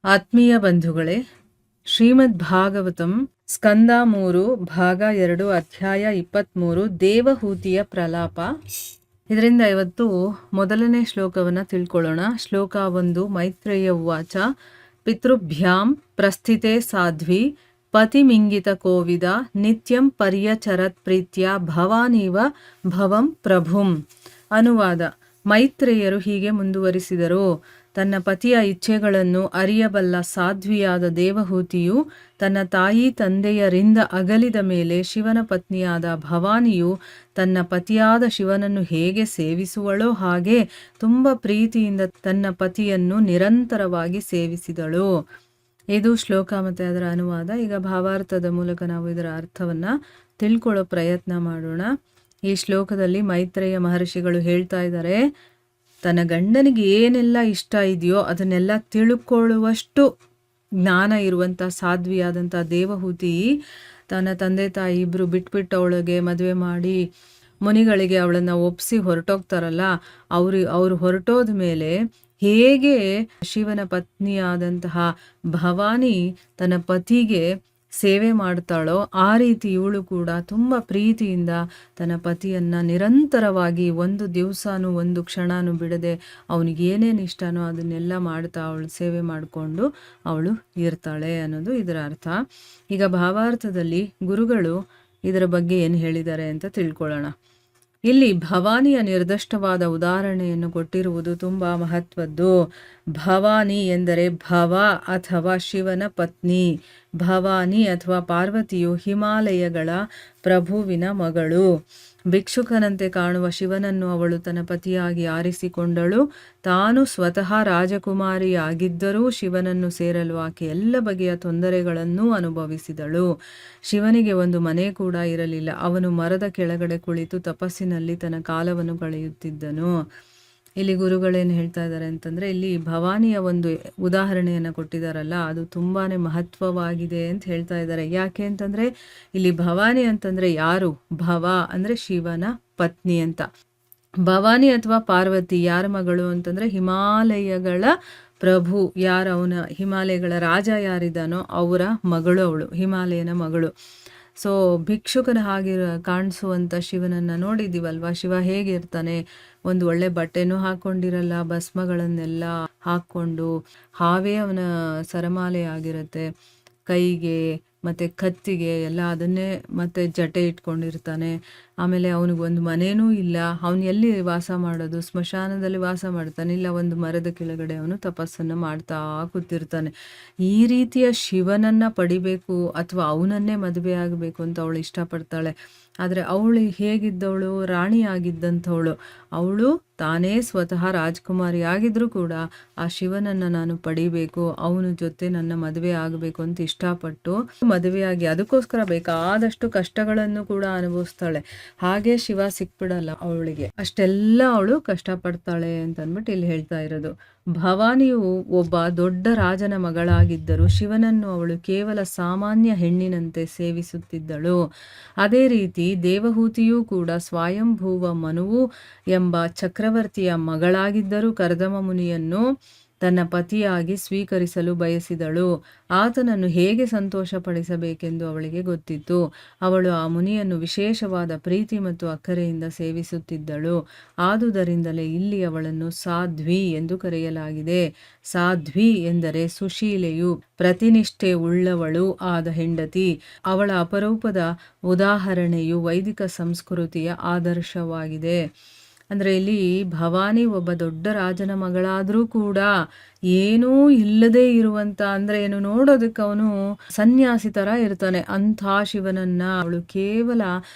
ಆತ್ಮೀಯ ಬಂಧುಗಳೇ, ಶ್ರೀಮದ್ ಭಾಗವತಂ ಸ್ಕಂದ 3 ಭಾಗ 2 ಅಧ್ಯಾಯ 23 ದೇವಹೂತಿಯ ಪ್ರಲಾಪ. ಇದರಿಂದ ಇವತ್ತು ಮೊದಲನೇ ಶ್ಲೋಕವನ್ನು ತಿಳ್ಕೊಳ್ಳೋಣ. ಶ್ಲೋಕ 1. ಮೈತ್ರೇಯ ಉವಾಚ ಪಿತೃಭ್ಯಾಂ ಪ್ರಸ್ಥಿತೆ ಸಾಧ್ವಿ ಪತಿಮಿಂಗಿತ ಕೋವಿದ ನಿತ್ಯಂ ಪರ್ಯಚರತ್ ಪ್ರೀತ್ಯ ಭವಾನೀವ ಭವಂ ಪ್ರಭುಂ. ಅನುವಾದ: ಮೈತ್ರೇಯರು ಹೀಗೆ ಮುಂದುವರಿಸಿದರು. ತನ್ನ ಪತಿಯ ಇಚ್ಛೆಗಳನ್ನು ಅರಿಯಬಲ್ಲ ಸಾಧ್ವಿಯಾದ ದೇವಹೂತಿಯು ತನ್ನ ತಾಯಿ ತಂದೆಯರಿಂದ ಅಗಲಿದ ಮೇಲೆ ಶಿವನ ಪತ್ನಿಯಾದ ಭವಾನಿಯು ತನ್ನ ಪತಿಯಾದ ಶಿವನನ್ನು ಹೇಗೆ ಸೇವಿಸುವಳೋ ಹಾಗೆ ತುಂಬ ಪ್ರೀತಿಯಿಂದ ತನ್ನ ಪತಿಯನ್ನು ನಿರಂತರವಾಗಿ ಸೇವಿಸಿದಳು. ಇದು ಶ್ಲೋಕ ಮತ್ತು ಅದರ ಅನುವಾದ. ಈಗ ಭಾವಾರ್ಥದ ಮೂಲಕ ನಾವು ಇದರ ಅರ್ಥವನ್ನು ತಿಳ್ಕೊಳ್ಳೋ ಪ್ರಯತ್ನ ಮಾಡೋಣ. ಈ ಶ್ಲೋಕದಲ್ಲಿ ಮೈತ್ರೇಯ ಮಹರ್ಷಿಗಳು ಹೇಳ್ತಾ ಇದ್ದಾರೆ, ತನ್ನ ಗಂಡನಿಗೆ ಏನೆಲ್ಲ ಇಷ್ಟ ಇದೆಯೋ ಅದನ್ನೆಲ್ಲ ತಿಳ್ಕೊಳ್ಳುವಷ್ಟು ಜ್ಞಾನ ಇರುವಂಥ ಸಾಧ್ವಿಯಾದಂಥ ದೇವಹೂತಿ ತನ್ನ ತಂದೆ ತಾಯಿ ಇಬ್ಬರು ಬಿಟ್ಬಿಟ್ಟು ಅವಳಿಗೆ ಮದುವೆ ಮಾಡಿ ಮುನಿಗಳಿಗೆ ಅವಳನ್ನು ಒಪ್ಪಿಸಿ ಹೊರಟೋಗ್ತಾರಲ್ಲ, ಅವರು ಹೊರಟೋದ ಮೇಲೆ ಹೇಗೆ ಶಿವನ ಪತ್ನಿಯಾದಂತಹ ಭವಾನಿ ತನ್ನ ಪತಿಗೆ ಸೇವೆ ಮಾಡ್ತಾಳೋ ಆ ರೀತಿ ಇವಳು ಕೂಡ ತುಂಬ ಪ್ರೀತಿಯಿಂದ ತನ್ನ ಪತಿಯನ್ನು ನಿರಂತರವಾಗಿ ಒಂದು ದಿವಸನೂ ಒಂದು ಕ್ಷಣನೂ ಬಿಡದೆ ಅವನಿಗೆ ಏನೇನು ಇಷ್ಟನೋ ಅದನ್ನೆಲ್ಲ ಮಾಡ್ತಾ ಅವಳು ಸೇವೆ ಮಾಡಿಕೊಂಡು ಅವಳು ಇರ್ತಾಳೆ ಅನ್ನೋದು ಇದರ ಅರ್ಥ. ಈಗ ಭಾವಾರ್ಥದಲ್ಲಿ ಗುರುಗಳು ಇದರ ಬಗ್ಗೆ ಏನು ಹೇಳಿದ್ದಾರೆ ಅಂತ ತಿಳ್ಕೊಳ್ಳೋಣ. ಇಲ್ಲಿ ಭವಾನಿಯ ನಿರ್ದಿಷ್ಟವಾದ ಉದಾಹರಣೆಯನ್ನು ಕೊಟ್ಟಿರುವುದು ತುಂಬ ಮಹತ್ವದ್ದು. ಭವಾನಿ ಎಂದರೆ ಭವ ಅಥವಾ ಶಿವನ ಪತ್ನಿ. ಭವಾನಿ ಅಥವಾ ಪಾರ್ವತಿಯು ಹಿಮಾಲಯಗಳ ಪ್ರಭುವಿನ ಮಗಳು. ಭಿಕ್ಷುಕನಂತೆ ಕಾಣುವ ಶಿವನನ್ನು ಅವಳು ತನ್ನ ಪತಿಯಾಗಿ ಆರಿಸಿಕೊಂಡಳು. ತಾನು ಸ್ವತಃ ರಾಜಕುಮಾರಿಯಾಗಿದ್ದರೂ ಶಿವನನ್ನು ಸೇರಲು ಆಕೆ ಎಲ್ಲ ಬಗೆಯ ತೊಂದರೆಗಳನ್ನೂ ಅನುಭವಿಸಿದಳು. ಶಿವನಿಗೆ ಒಂದು ಮನೆ ಕೂಡ ಇರಲಿಲ್ಲ. ಅವನು ಮರದ ಕೆಳಗಡೆ ಕುಳಿತು ತಪಸ್ಸಿನಲ್ಲಿ ತನ್ನ ಕಾಲವನ್ನು ಕಳೆಯುತ್ತಿದ್ದನು. ಇಲ್ಲಿ ಗುರುಗಳೇನು ಹೇಳ್ತಾ ಇದ್ದಾರೆ ಅಂತಂದರೆ, ಇಲ್ಲಿ ಭವಾನಿಯ ಒಂದು ಉದಾಹರಣೆಯನ್ನು ಕೊಟ್ಟಿದ್ದಾರಲ್ಲ, ಅದು ತುಂಬಾ ಮಹತ್ವವಾಗಿದೆ ಅಂತ ಹೇಳ್ತಾ ಇದ್ದಾರೆ. ಯಾಕೆ ಅಂತಂದರೆ ಇಲ್ಲಿ ಭವಾನಿ ಅಂತಂದರೆ ಯಾರು? ಭವ ಅಂದರೆ ಶಿವನ ಪತ್ನಿ ಅಂತ. ಭವಾನಿ ಅಥವಾ ಪಾರ್ವತಿ ಯಾರ ಮಗಳು ಅಂತಂದರೆ ಹಿಮಾಲಯಗಳ ಪ್ರಭು, ಯಾರು ಅವನ ಹಿಮಾಲಯಗಳ ರಾಜ ಯಾರಿದ್ದಾನೋ ಅವರ ಮಗಳು ಅವಳು, ಹಿಮಾಲಯನ ಮಗಳು. ಸೊ ಭಿಕ್ಷುಕನ ಹಾಗೆ ಕಾಣಿಸುವಂಥ ಶಿವನನ್ನು ನೋಡಿದ್ದೀವಲ್ವ. ಶಿವ ಹೇಗಿರ್ತಾನೆ? ಒಂದು ಒಳ್ಳೆ ಬಟ್ಟೆನೂ ಹಾಕ್ಕೊಂಡಿರಲ್ಲ, ಭಸ್ಮಗಳನ್ನೆಲ್ಲ ಹಾಕ್ಕೊಂಡು, ಹಾವೇ ಅವನ ಸರಮಾಲೆ ಆಗಿರುತ್ತೆ, ಕೈಗೆ ಮತ್ತು ಕತ್ತಿಗೆ ಎಲ್ಲ ಅದನ್ನೇ, ಮತ್ತು ಜಟೆ ಇಟ್ಕೊಂಡಿರ್ತಾನೆ. ಆಮೇಲೆ ಅವನಿಗೊಂದು ಮನೇನೂ ಇಲ್ಲ. ಅವನು ಎಲ್ಲಿ ವಾಸ ಮಾಡೋದು? ಸ್ಮಶಾನದಲ್ಲಿ ವಾಸ ಮಾಡ್ತಾನೆ, ಇಲ್ಲ ಒಂದು ಮರದ ಕೆಳಗಡೆ ಅವನು ತಪಸ್ಸನ್ನು ಮಾಡ್ತಾ ಕೂತಿರ್ತಾನೆ. ಈ ರೀತಿಯ ಶಿವನನ್ನು ಪಡಿಬೇಕು ಅಥವಾ ಅವನನ್ನೇ ಮದುವೆ ಆಗಬೇಕು ಅಂತ ಅವಳು ಇಷ್ಟಪಡ್ತಾಳೆ. ಆದರೆ ಅವಳು ಹೇಗಿದ್ದವಳು? ರಾಣಿಯಾಗಿದ್ದಂಥವಳು. ಅವಳು ತಾನೇ ಸ್ವತಃ ರಾಜ್ಕುಮಾರಿ ಆಗಿದ್ರೂ ಕೂಡ ಆ ಶಿವನನ್ನು ನಾನು ಪಡಿಬೇಕು, ಅವನ ಜೊತೆ ನನ್ನ ಮದುವೆ ಆಗಬೇಕು ಅಂತ ಇಷ್ಟಪಟ್ಟು ಮದುವೆಯಾಗಿ ಅದಕ್ಕೋಸ್ಕರ ಬೇಕಾದಷ್ಟು ಕಷ್ಟಗಳನ್ನು ಕೂಡ ಅನುಭವಿಸ್ತಾಳೆ. ಹಾಗೆ ಶಿವ ಸಿಕ್ಬಿಡಲ್ಲ ಅವಳಿಗೆ, ಅಷ್ಟೆಲ್ಲ ಅವಳು ಕಷ್ಟಪಡ್ತಾಳೆ ಅಂತ ಅಂದ್ಬಿಟ್ಟು ಇಲ್ಲಿ ಹೇಳ್ತಾ ಇರೋದು. ಭವಾನಿಯು ಒಬ್ಬ ದೊಡ್ಡ ರಾಜನ ಮಗಳಾಗಿದ್ದರೂ ಶಿವನನ್ನು ಅವಳು ಕೇವಲ ಸಾಮಾನ್ಯ ಹೆಣ್ಣಿನಂತೆ ಸೇವಿಸುತ್ತಿದ್ದಳು. ಅದೇ ರೀತಿ ದೇವಹೂತಿಯೂ ಕೂಡ ಸ್ವಯಂಭೂವ ಮನುವು ಎಂಬ ಚಕ್ರವರ್ತಿಯ ಮಗಳಾಗಿದ್ದರೂ ಕರ್ದಮ ಮುನಿಯನ್ನು ತನ್ನ ಪತಿಯಾಗಿ ಸ್ವೀಕರಿಸಲು ಬಯಸಿದಳು. ಆತನನ್ನು ಹೇಗೆ ಸಂತೋಷಪಡಿಸಬೇಕೆಂದು ಅವಳಿಗೆ ಗೊತ್ತಿತ್ತು. ಅವಳು ಆ ಮುನಿಯನ್ನು ವಿಶೇಷವಾದ ಪ್ರೀತಿ ಮತ್ತು ಅಕ್ಕರೆಯಿಂದ ಸೇವಿಸುತ್ತಿದ್ದಳು. ಆದುದರಿಂದಲೇ ಇಲ್ಲಿ ಅವಳನ್ನು ಸಾಧ್ವಿ ಎಂದು ಕರೆಯಲಾಗಿದೆ. ಸಾಧ್ವಿ ಎಂದರೆ ಸುಶೀಲೆಯು ಪ್ರತಿನಿಷ್ಠೆ ಉಳ್ಳವಳು ಆದ ಹೆಂಡತಿ. ಅವಳ ಅಪರೂಪದ ಉದಾಹರಣೆಯು ವೈದಿಕ ಸಂಸ್ಕೃತಿಯ ಆದರ್ಶವಾಗಿದೆ. ಅಂದರೆ ಇಲ್ಲಿ ಭವಾನಿ ಒಬ್ಬ ದೊಡ್ಡ ರಾಜನ ಮಗಳಾದರೂ ಕೂಡ ಏನೂ ಇಲ್ಲದೇ ಇರುವಂಥ, ಅಂದರೆ ಏನು, ನೋಡೋದಕ್ಕೆ ಅವನು ಸನ್ಯಾಸಿ ಥರ ಇರ್ತಾನೆ ಅಂಥ ಶಿವನನ್ನು ಅವಳು ಕೇವಲ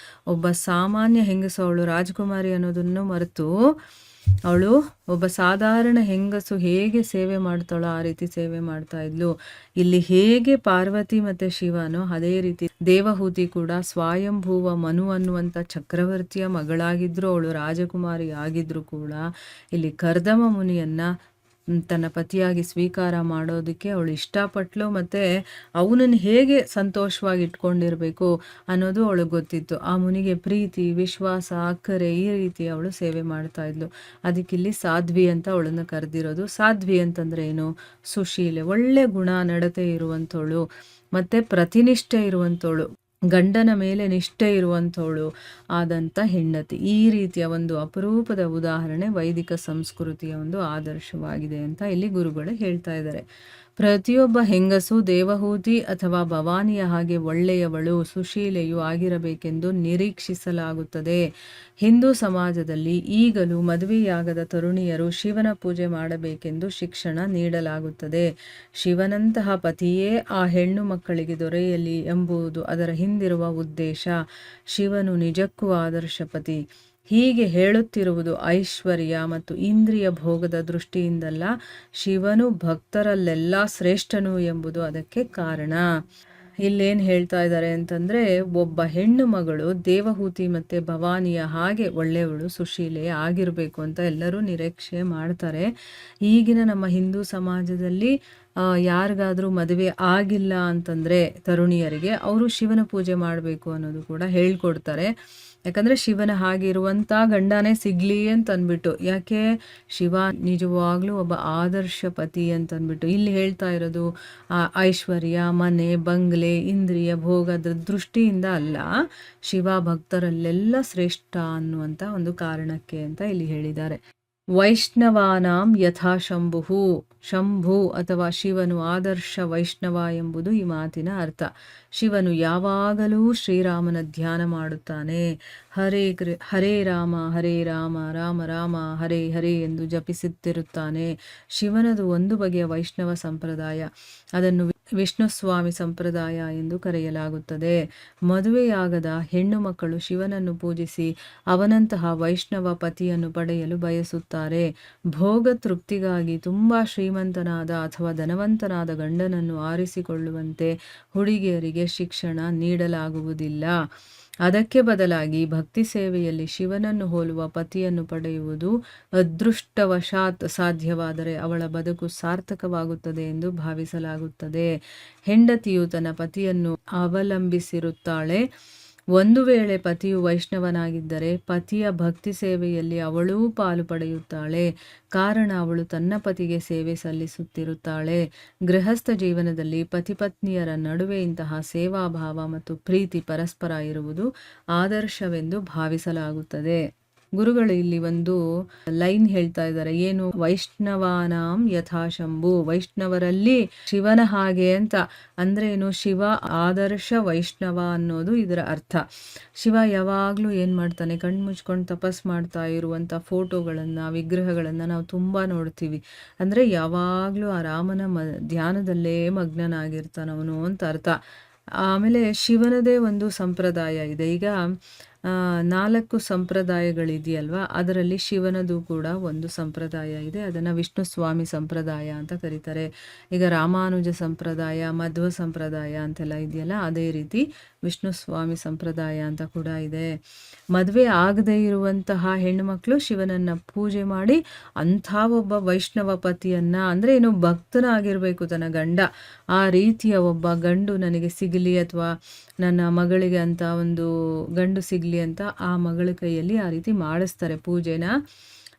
ಒಬ್ಬ ಸಾಮಾನ್ಯ ಹೆಂಗಸು, ಅವಳು ರಾಜಕುಮಾರಿ ಅನ್ನೋದನ್ನು ಮರೆತು ಅವಳು ಒಬ್ಬ ಸಾಧಾರಣ ಹೆಂಗಸು ಹೇಗೆ ಸೇವೆ ಮಾಡ್ತಾಳೋ ಆ ರೀತಿ ಸೇವೆ ಮಾಡ್ತಾ ಇದ್ಲು. ಇಲ್ಲಿ ಹೇಗೆ ಪಾರ್ವತಿ ಮತ್ತು ಶಿವನೋ ಅದೇ ರೀತಿ ದೇವಹೂತಿ ಕೂಡ ಸ್ವಯಂಭೂವ ಮನು ಅನ್ನುವಂಥ ಚಕ್ರವರ್ತಿಯ ಮಗಳಾಗಿದ್ದರೂ, ಅವಳು ರಾಜಕುಮಾರಿ ಆಗಿದ್ರೂ ಕೂಡ ಇಲ್ಲಿ ಕರ್ದಮ ಮುನಿಯನ್ನು ತನ್ನ ಪತಿಯಾಗಿ ಸ್ವೀಕಾರ ಮಾಡೋದಕ್ಕೆ ಅವಳು ಇಷ್ಟಪಟ್ಲು, ಮತ್ತು ಅವನನ್ನು ಹೇಗೆ ಸಂತೋಷವಾಗಿ ಇಟ್ಕೊಂಡಿರಬೇಕು ಅನ್ನೋದು ಅವಳಿಗೆ ಗೊತ್ತಿತ್ತು. ಆ ಮುನಿಗೆ ಪ್ರೀತಿ, ವಿಶ್ವಾಸ, ಅಕ್ಕರೆ ಈ ರೀತಿ ಅವಳು ಸೇವೆ ಮಾಡ್ತಾ ಇದ್ಲು. ಅದಕ್ಕಿಲ್ಲಿ ಸಾಧ್ವಿ ಅಂತ ಅವಳನ್ನು ಕರೆದಿರೋದು. ಸಾಧ್ವಿ ಅಂತಂದ್ರೆ ಏನು? ಸುಶೀಲೆ, ಒಳ್ಳೆ ಗುಣ ನಡತೆ ಇರುವಂಥವಳು, ಮತ್ತು ಪ್ರತಿನಿಷ್ಠೆ ಇರುವಂಥವಳು, ಗಂಡನ ಮೇಲೆ ನಿಷ್ಠೆ ಇರುವಂಥವಳು ಆದಂಥ ಹೆಂಡತಿ. ಈ ರೀತಿಯ ಒಂದು ಅಪರೂಪದ ಉದಾಹರಣೆ ವೈದಿಕ ಸಂಸ್ಕೃತಿಯ ಒಂದು ಆದರ್ಶವಾಗಿದೆ ಅಂತ ಇಲ್ಲಿ ಗುರುಗಳು ಹೇಳ್ತಾ ಇದ್ದಾರೆ. ಪ್ರತಿಯೊಬ್ಬ ಹೆಂಗಸು ದೇವಹೂತಿ ಅಥವಾ ಭವಾನಿಯ ಹಾಗೆ ಒಳ್ಳೆಯವಳು, ಸುಶೀಲೆಯು ಆಗಿರಬೇಕೆಂದು ನಿರೀಕ್ಷಿಸಲಾಗುತ್ತದೆ. ಹಿಂದೂ ಸಮಾಜದಲ್ಲಿ ಈಗಲೂ ಮದುವೆಯಾಗದ ತರುಣಿಯರು ಶಿವನ ಪೂಜೆ ಮಾಡಬೇಕೆಂದು ಶಿಕ್ಷಣ ನೀಡಲಾಗುತ್ತದೆ. ಶಿವನಂತಹ ಪತಿಯೇ ಆ ಹೆಣ್ಣು ಮಕ್ಕಳಿಗೆ ದೊರೆಯಲಿ ಎಂಬುದು ಅದರ ಹಿಂದಿರುವ ಉದ್ದೇಶ. ಶಿವನು ನಿಜಕ್ಕೂ ಆದರ್ಶ ಪತಿ. ಹೀಗೆ ಹೇಳುತ್ತಿರುವುದು ಐಶ್ವರ್ಯ ಮತ್ತು ಇಂದ್ರಿಯ ಭೋಗದ ದೃಷ್ಟಿಯಿಂದಲ್ಲ, ಶಿವನು ಭಕ್ತರಲ್ಲೆಲ್ಲ ಶ್ರೇಷ್ಠನು ಎಂಬುದು ಅದಕ್ಕೆ ಕಾರಣ. ಇಲ್ಲೇನು ಹೇಳ್ತಾ ಇದ್ದಾರೆ ಅಂತಂದರೆ, ಒಬ್ಬ ಹೆಣ್ಣು ಮಗಳು ದೇವಹೂತಿ ಮತ್ತು ಭವಾನಿಯ ಹಾಗೆ ಒಳ್ಳೆಯವಳು, ಸುಶೀಲೆ ಆಗಿರಬೇಕು ಅಂತ ಎಲ್ಲರೂ ನಿರೀಕ್ಷೆ ಮಾಡ್ತಾರೆ. ಈಗಿನ ನಮ್ಮ ಹಿಂದೂ ಸಮಾಜದಲ್ಲಿ ಯಾರಿಗಾದರೂ ಮದುವೆ ಆಗಿಲ್ಲ ಅಂತಂದರೆ ತರುಣಿಯರಿಗೆ ಅವರು ಶಿವನ ಪೂಜೆ ಮಾಡಬೇಕು ಅನ್ನೋದು ಕೂಡ ಹೇಳ್ಕೊಡ್ತಾರೆ. ಯಾಕಂದರೆ ಶಿವನ ಹಾಗೆ ಇರುವಂಥ ಗಂಡನೇ ಸಿಗಲಿ ಅಂತ ಅಂದ್ಬಿಟ್ಟು. ಯಾಕೆ? ಶಿವ ನಿಜವಾಗ್ಲೂ ಒಬ್ಬ ಆದರ್ಶ ಪತಿ ಅಂತಂದ್ಬಿಟ್ಟು. ಇಲ್ಲಿ ಹೇಳ್ತಾ ಇರೋದು ಐಶ್ವರ್ಯ, ಮನೆ, ಬಂಗ್ಲೆ, ಇಂದ್ರಿಯ ಭೋಗದ ದೃಷ್ಟಿಯಿಂದ ಅಲ್ಲ, ಶಿವ ಭಕ್ತರಲ್ಲೆಲ್ಲ ಶ್ರೇಷ್ಠ ಅನ್ನುವಂಥ ಒಂದು ಕಾರಣಕ್ಕೆ ಅಂತ ಇಲ್ಲಿ ಹೇಳಿದ್ದಾರೆ. ವೈಷ್ಣವಾನಾಂ ಯಥಾ ಶಂಭು, ಶಂಭು ಅಥವಾ ಶಿವನು ಆದರ್ಶ ವೈಷ್ಣವ ಎಂಬುದು ಈ ಮಾತಿನ ಅರ್ಥ. ಶಿವನು ಯಾವಾಗಲೂ ಶ್ರೀರಾಮನ ಧ್ಯಾನ ಮಾಡುತ್ತಾನೆ. ಹರೇ ರಾಮ ರಾಮ ರಾಮ ಹರೇ ಹರೇ ಎಂದು ಜಪಿಸುತ್ತಿರುತ್ತಾನೆ. ಶಿವನದು ಒಂದು ಬಗೆಯ ವೈಷ್ಣವ ಸಂಪ್ರದಾಯ. ಅದನ್ನು ವಿಷ್ಣು ಸ್ವಾಮಿ ಸಂಪ್ರದಾಯ ಎಂದು ಕರೆಯಲಾಗುತ್ತದೆ. ಮದುವೆಯಾಗದ ಹೆಣ್ಣು ಮಕ್ಕಳು ಶಿವನನ್ನು ಪೂಜಿಸಿ ಅವನಂತಹ ವೈಷ್ಣವ ಪತಿಯನ್ನು ಪಡೆಯಲು ಬಯಸುತ್ತಾರೆ. ಭೋಗ ತೃಪ್ತಿಗಾಗಿ ತುಂಬ ಶ್ರೀಮಂತನಾದ ಅಥವಾ ಧನವಂತನಾದ ಗಂಡನನ್ನು ಆರಿಸಿಕೊಳ್ಳುವಂತೆ ಹುಡುಗಿಯರಿಗೆ ಶಿಕ್ಷಣ ನೀಡಲಾಗುವುದಿಲ್ಲ. ಅದಕ್ಕೆ ಬದಲಾಗಿ ಭಕ್ತಿ ಸೇವೆಯಲ್ಲಿ ಶಿವನನ್ನು ಹೋಲುವ ಪತಿಯನ್ನು ಪಡೆಯುವುದು ಅದೃಷ್ಟವಶಾತ್ ಸಾಧ್ಯವಾದರೆ ಅವಳ ಬದುಕು ಸಾರ್ಥಕವಾಗುತ್ತದೆ ಎಂದು ಭಾವಿಸಲಾಗುತ್ತದೆ. ಹೆಂಡತಿಯು ತನ್ನ ಪತಿಯನ್ನು ಅವಲಂಬಿಸಿರುತ್ತಾಳೆ. ಒಂದು ವೇಳೆ ಪತಿಯು ವೈಷ್ಣವನಾಗಿದ್ದರೆ ಪತಿಯ ಭಕ್ತಿ ಸೇವೆಯಲ್ಲಿ ಅವಳೂ ಪಾಲು ಪಡೆಯುತ್ತಾಳೆ. ಕಾರಣ ಅವಳು ತನ್ನ ಪತಿಗೆ ಸೇವೆ ಸಲ್ಲಿಸುತ್ತಿರುತ್ತಾಳೆ. ಗೃಹಸ್ಥ ಜೀವನದಲ್ಲಿ ಪತಿಪತ್ನಿಯರ ನಡುವೆ ಇಂತಹ ಸೇವಾಭಾವ ಮತ್ತು ಪ್ರೀತಿ ಪರಸ್ಪರ ಇರುವುದು ಆದರ್ಶವೆಂದು ಭಾವಿಸಲಾಗುತ್ತದೆ. ಗುರುಗಳು ಇಲ್ಲಿ ಒಂದು ಲೈನ್ ಹೇಳ್ತಾ ಇದ್ದಾರೆ. ಏನು? ವೈಷ್ಣವಾನಾಂ ಯಥಾಶಂಭು, ವೈಷ್ಣವರಲ್ಲಿ ಶಿವನ ಹಾಗೆ ಅಂತ. ಅಂದ್ರೆ ಏನು? ಶಿವ ಆದರ್ಶ ವೈಷ್ಣವ ಅನ್ನೋದು ಇದರ ಅರ್ಥ. ಶಿವ ಯಾವಾಗಲೂ ಏನು ಮಾಡ್ತಾನೆ? ಕಣ್ಮುಚ್ಕೊಂಡು ತಪಸ್ ಮಾಡ್ತಾ ಇರುವಂಥ ಫೋಟೋಗಳನ್ನು, ವಿಗ್ರಹಗಳನ್ನು ನಾವು ತುಂಬ ನೋಡ್ತೀವಿ. ಅಂದರೆ ಯಾವಾಗಲೂ ಆ ರಾಮನ ಧ್ಯಾನದಲ್ಲೇ ಮಗ್ನನಾಗಿರ್ತಾನವನು ಅಂತ ಅರ್ಥ. ಆಮೇಲೆ ಶಿವನದೇ ಒಂದು ಸಂಪ್ರದಾಯ ಇದೆ. ಈಗ 4 ಸಂಪ್ರದಾಯಗಳಿದೆಯಲ್ವ, ಅದರಲ್ಲಿ ಶಿವನದು ಕೂಡ ಒಂದು ಸಂಪ್ರದಾಯ ಇದೆ. ಅದನ್ನು ವಿಷ್ಣು ಸ್ವಾಮಿ ಸಂಪ್ರದಾಯ ಅಂತ ಕರೀತಾರೆ. ಈಗ ರಾಮಾನುಜ ಸಂಪ್ರದಾಯ, ಮಧ್ವ ಸಂಪ್ರದಾಯ ಅಂತೆಲ್ಲ ಇದೆಯಲ್ಲ, ಅದೇ ರೀತಿ ವಿಷ್ಣು ಸ್ವಾಮಿ ಸಂಪ್ರದಾಯ ಅಂತ ಕೂಡ ಇದೆ. ಮದುವೆ ಆಗದೇ ಇರುವಂತಹ ಹೆಣ್ಣುಮಕ್ಕಳು ಶಿವನನ್ನು ಪೂಜೆ ಮಾಡಿ ಅಂಥ ಒಬ್ಬ ವೈಷ್ಣವ ಪತಿಯನ್ನು, ಅಂದರೆ ಏನು, ಭಕ್ತನಾಗಿರಬೇಕು ತನ್ನ ಗಂಡ. ಆ ರೀತಿಯ ಒಬ್ಬ ಗಂಡು ನನಗೆ ಸಿಗಲಿ, ಅಥವಾ ನನ್ನ ಮಗಳಿಗೆ ಅಂತ ಒಂದು ಗಂಡು ಸಿಗಲಿ ಅಂತ ಆ ಮಗಳ ಕೈಯಲ್ಲಿ ಆ ರೀತಿ ಮಾಡಿಸ್ತಾರೆ ಪೂಜೆನ.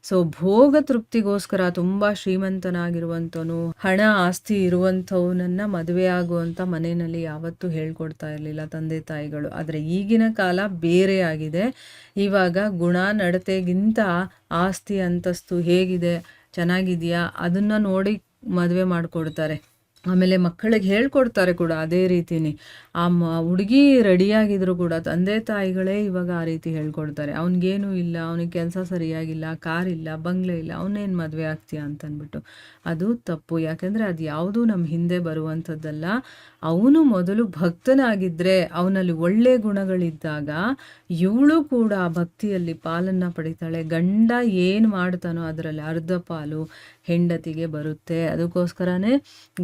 ಸೊ ಭೋಗ ತೃಪ್ತಿಗೋಸ್ಕರ ತುಂಬ ಶ್ರೀಮಂತನಾಗಿರುವಂಥವನು, ಹಣ ಆಸ್ತಿ ಇರುವಂಥವನನ್ನ ಮದುವೆ ಆಗುವಂಥ ಮನೆಯಲ್ಲಿ ಯಾವತ್ತೂ ಹೇಳ್ಕೊಡ್ತಾ ಇರಲಿಲ್ಲ ತಂದೆ ತಾಯಿಗಳು. ಆದರೆ ಈಗಿನ ಕಾಲ ಬೇರೆ ಆಗಿದೆ. ಇವಾಗ ಗುಣ ನಡತೆಗಿಂತ ಆಸ್ತಿ ಅಂತಸ್ತು ಹೇಗಿದೆ, ಚೆನ್ನಾಗಿದೆಯಾ ಅದನ್ನು ನೋಡಿ ಮದುವೆ ಮಾಡಿಕೊಡ್ತಾರೆ. ಆಮೇಲೆ ಮಕ್ಕಳಿಗೆ ಹೇಳ್ಕೊಡ್ತಾರೆ ಕೂಡ ಅದೇ ರೀತಿನೇ. ಆ ಹುಡುಗಿ ರೆಡಿಯಾಗಿದ್ರು ಕೂಡ ತಂದೆ ತಾಯಿಗಳೇ ಇವಾಗ ಆ ರೀತಿ ಹೇಳ್ಕೊಡ್ತಾರೆ. ಅವ್ನಿಗೇನು ಇಲ್ಲ, ಅವನಿಗೆ ಕೆಲಸ ಸರಿಯಾಗಿಲ್ಲ, ಕಾರ್ ಇಲ್ಲ, ಬಂಗ್ಲೆ ಇಲ್ಲ, ಅವನೇನು ಮದುವೆ ಆಗ್ತೀಯ ಅಂತಂದ್ಬಿಟ್ಟು. ಅದು ತಪ್ಪು. ಯಾಕೆಂದರೆ ಅದು ಯಾವುದೂ ನಮ್ಮ ಹಿಂದೆ ಬರುವಂಥದ್ದಲ್ಲ. ಅವನು ಮೊದಲು ಭಕ್ತನಾಗಿದ್ದರೆ, ಅವನಲ್ಲಿ ಒಳ್ಳೆ ಗುಣಗಳಿದ್ದಾಗ ಇವಳು ಕೂಡ ಆ ಭಕ್ತಿಯಲ್ಲಿ ಪಾಲನ್ನು ಪಡಿತಾಳೆ. ಗಂಡ ಏನು ಮಾಡ್ತಾನೋ ಅದರಲ್ಲಿ ಅರ್ಧ ಪಾಲು ಹೆಂಡತಿಗೆ ಬರುತ್ತೆ. ಅದಕ್ಕೋಸ್ಕರನೇ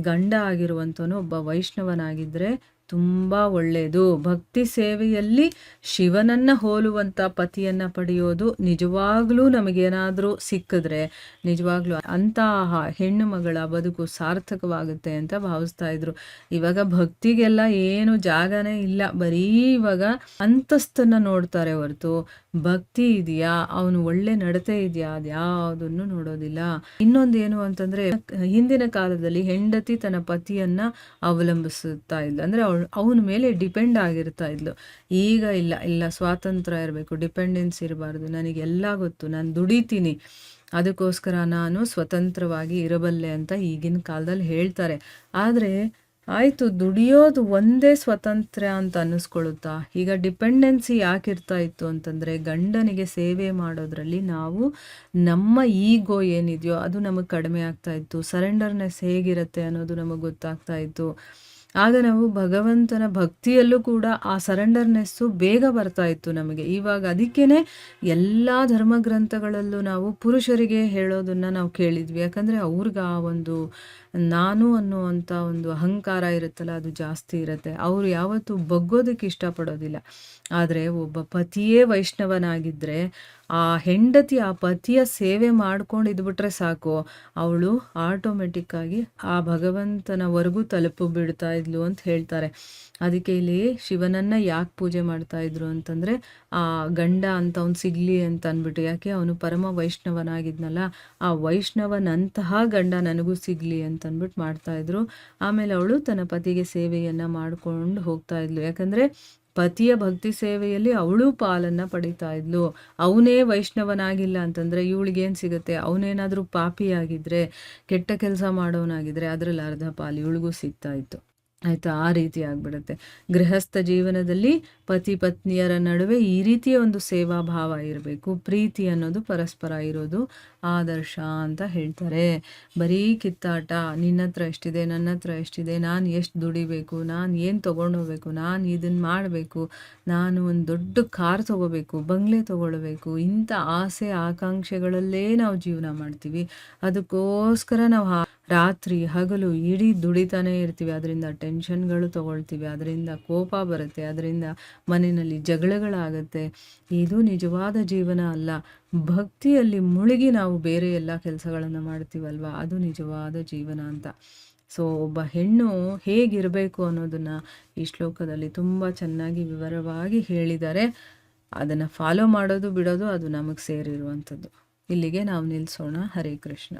ಗಂಡ ಆಗಿರುವಂಥವನು ಒಬ್ಬ ವೈಷ್ಣವನಾಗಿದ್ದರೆ ತುಂಬ ಒಳ್ಳೆಯದು. ಭಕ್ತಿ ಸೇವೆಯಲ್ಲಿ ಶಿವನನ್ನು ಹೋಲುವಂಥ ಪತಿಯನ್ನು ಪಡೆಯೋದು ನಿಜವಾಗ್ಲೂ ನಮಗೇನಾದರೂ ಸಿಕ್ಕಿದ್ರೆ ನಿಜವಾಗ್ಲೂ ಅಂತಹ ಹೆಣ್ಣು ಮಗಳ ಬದುಕು ಸಾರ್ಥಕವಾಗುತ್ತೆ ಅಂತ ಭಾವಿಸ್ತಾ ಇದ್ರು. ಇವಾಗ ಭಕ್ತಿಗೆಲ್ಲ ಏನು ಜಾಗನೇ ಇಲ್ಲ, ಬರೀ ಇವಾಗ ಅಂತಸ್ತನ್ನು ನೋಡ್ತಾರೆ ಹೊರತು ಭಕ್ತಿ ಇದೆಯಾ, ಅವನು ಒಳ್ಳೆ ನಡತೆ ಇದೆಯಾ, ಅದ್ಯಾವುದನ್ನು ನೋಡೋದಿಲ್ಲ. ಇನ್ನೊಂದೇನು ಅಂತಂದರೆ, ಹಿಂದಿನ ಕಾಲದಲ್ಲಿ ಹೆಂಡತಿ ತನ್ನ ಪತಿಯನ್ನು ಅವಲಂಬಿಸುತ್ತಾ ಇದ್ಲು, ಅಂದರೆ ಅವನ ಮೇಲೆ ಡಿಪೆಂಡ್ ಆಗಿರ್ತಾ ಇದ್ಲು. ಈಗ ಇಲ್ಲ ಸ್ವಾತಂತ್ರ್ಯ ಇರಬೇಕು, ಡಿಪೆಂಡೆನ್ಸ್ ಇರಬಾರ್ದು, ನನಗೆಲ್ಲ ಗೊತ್ತು, ನಾನು ದುಡಿತೀನಿ, ಅದಕ್ಕೋಸ್ಕರ ನಾನು ಸ್ವತಂತ್ರವಾಗಿ ಇರಬಲ್ಲೆ ಅಂತ ಈಗಿನ ಕಾಲದಲ್ಲಿ ಹೇಳ್ತಾರೆ. ಆದರೆ ಆಯಿತು, ದುಡಿಯೋದು ಒಂದೇ ಸ್ವತಂತ್ರ ಅಂತ ಅನ್ನಿಸ್ಕೊಳ್ಳುತ್ತಾ? ಈಗ ಡಿಪೆಂಡೆನ್ಸಿ ಯಾಕಿರ್ತಾ ಇತ್ತು ಅಂತಂದರೆ, ಗಂಡನಿಗೆ ಸೇವೆ ಮಾಡೋದ್ರಲ್ಲಿ ನಾವು ನಮ್ಮ ಈಗೋ ಏನಿದೆಯೋ ಅದು ನಮಗೆ ಕಡಿಮೆ ಆಗ್ತಾ ಇತ್ತು. ಸರೆಂಡರ್ನೆಸ್ ಹೇಗಿರುತ್ತೆ ಅನ್ನೋದು ನಮಗೆ ಗೊತ್ತಾಗ್ತಾ ಇತ್ತು. ಆಗ ನಾವು ಭಗವಂತನ ಭಕ್ತಿಯಲ್ಲೂ ಕೂಡ ಆ ಸರೆಂಡರ್ನೆಸ್ಸು ಬೇಗ ಬರ್ತಾ ಇತ್ತು ನಮಗೆ. ಇವಾಗ ಅದಕ್ಕೇ ಎಲ್ಲ ಧರ್ಮಗ್ರಂಥಗಳಲ್ಲೂ ನಾವು ಪುರುಷರಿಗೆ ಹೇಳೋದನ್ನು ನಾವು ಕೇಳಿದ್ವಿ. ಯಾಕಂದರೆ ಅವ್ರಿಗೆ ಆ ಒಂದು ನಾನು ಅನ್ನುವಂಥ ಒಂದು ಅಹಂಕಾರ ಇರುತ್ತಲ್ಲ, ಅದು ಜಾಸ್ತಿ ಇರುತ್ತೆ. ಅವರು ಯಾವತ್ತೂ ಬಗ್ಗೋದಕ್ಕೆ ಇಷ್ಟಪಡೋದಿಲ್ಲ. ಆದರೆ ಒಬ್ಬ ಪತಿಯೇ ವೈಷ್ಣವನಾಗಿದ್ದರೆ ಆ ಹೆಂಡತಿ ಆ ಪತಿಯ ಸೇವೆ ಮಾಡ್ಕೊಂಡು ಇದ್ಬಿಟ್ರೆ ಸಾಕು, ಅವಳು ಆಟೋಮೆಟಿಕ್ಕಾಗಿ ಆ ಭಗವಂತನವರೆಗೂ ತಲುಪು ಬಿಡ್ತಾ ಇದ್ಲು ಅಂತ ಹೇಳ್ತಾರೆ. ಅದಕ್ಕೆ ಇಲ್ಲಿ ಶಿವನನ್ನು ಯಾಕೆ ಪೂಜೆ ಮಾಡ್ತಾ ಇದ್ರು ಅಂತಂದರೆ, ಆ ಗಂಡ ಅಂತ ಅವ್ನು ಸಿಗಲಿ ಅಂತ ಅಂದ್ಬಿಟ್ಟು. ಯಾಕೆ, ಅವನು ಪರಮ ವೈಷ್ಣವನಾಗಿದ್ನಲ್ಲ, ಆ ವೈಷ್ಣವನಂತಹ ಗಂಡ ನನಗೂ ಸಿಗಲಿ ಅಂತ ಅಂದ್ಬಿಟ್ಟು ಮಾಡ್ತಾಯಿದ್ರು. ಆಮೇಲೆ ಅವಳು ತನ್ನ ಪತಿಗೆ ಸೇವೆಯನ್ನು ಮಾಡ್ಕೊಂಡು ಹೋಗ್ತಾ ಇದ್ಲು. ಯಾಕಂದರೆ ಪತಿಯ ಭಕ್ತಿ ಸೇವೆಯಲ್ಲಿ ಅವಳು ಪಾಲನ್ನು ಪಡಿತಾ ಇದ್ಲು. ಅವನೇ ವೈಷ್ಣವನಾಗಿಲ್ಲ ಅಂತಂದರೆ ಇವಳಿಗೇನು ಸಿಗುತ್ತೆ? ಅವನೇನಾದರೂ ಪಾಪಿಯಾಗಿದ್ದರೆ, ಕೆಟ್ಟ ಕೆಲಸ ಮಾಡೋನಾಗಿದ್ದರೆ ಅದರಲ್ಲಿ ಅರ್ಧ ಪಾಲು ಇವಳಿಗೂ ಸಿಗ್ತಾ ಇತ್ತು. ಆಯಿತಾ? ಆ ರೀತಿ ಆಗಿಬಿಡುತ್ತೆ. ಗೃಹಸ್ಥ ಜೀವನದಲ್ಲಿ ಪತಿ ಪತ್ನಿಯರ ನಡುವೆ ಈ ರೀತಿಯ ಒಂದು ಸೇವಾ ಭಾವ ಇರಬೇಕು. ಪ್ರೀತಿ ಅನ್ನೋದು ಪರಸ್ಪರ ಇರೋದು ಆದರ್ಶ ಅಂತ ಹೇಳ್ತಾರೆ. ಬರೀ ಕಿತ್ತಾಟ, ನಿನ್ನ ಹತ್ರ ಎಷ್ಟಿದೆ, ನನ್ನ ಹತ್ರ ಎಷ್ಟಿದೆ, ನಾನು ಎಷ್ಟು ದುಡಿಬೇಕು, ನಾನು ಏನು ತೊಗೊಂಡೋಗ್ಬೇಕು, ನಾನು ಇದನ್ನು ಮಾಡಬೇಕು, ನಾನು ಒಂದು ದೊಡ್ಡ ಕಾರ್ ತೊಗೋಬೇಕು, ಬಂಗ್ಲೆ ತೊಗೊಳ್ಬೇಕು, ಇಂಥ ಆಸೆ ಆಕಾಂಕ್ಷೆಗಳಲ್ಲೇ ನಾವು ಜೀವನ ಮಾಡ್ತೀವಿ. ಅದಕ್ಕೋಸ್ಕರ ನಾವು ರಾತ್ರಿ ಹಗಲು ಇಡೀ ದುಡಿತಾನೇ ಇರ್ತೀವಿ. ಅದರಿಂದ ಟೆನ್ಷನ್ಗಳು ತೊಗೊಳ್ತೀವಿ, ಅದರಿಂದ ಕೋಪ ಬರುತ್ತೆ, ಅದರಿಂದ ಮನೆಯಲ್ಲಿ ಜಗಳಗಳಾಗತ್ತೆ. ಇದು ನಿಜವಾದ ಜೀವನ ಅಲ್ಲ. ಭಕ್ತಿಯಲ್ಲಿ ಮುಳುಗಿ ನಾವು ಬೇರೆ ಎಲ್ಲ ಕೆಲಸಗಳನ್ನು ಮಾಡ್ತೀವಲ್ವ, ಅದು ನಿಜವಾದ ಜೀವನ ಅಂತ. ಸೊ ಒಬ್ಬ ಹೆಣ್ಣು ಹೇಗಿರಬೇಕು ಅನ್ನೋದನ್ನು ಈ ಶ್ಲೋಕದಲ್ಲಿ ತುಂಬ ಚೆನ್ನಾಗಿ ವಿವರವಾಗಿ ಹೇಳಿದ್ದಾರೆ. ಅದನ್ನು ಫಾಲೋ ಮಾಡೋದು ಬಿಡೋದು ಅದು ನಮಗೆ ಸೇರಿರುವಂಥದ್ದು. ಇಲ್ಲಿಗೆ ನಾವು ನಿಲ್ಲಿಸೋಣ. ಹರೇ ಕೃಷ್ಣ.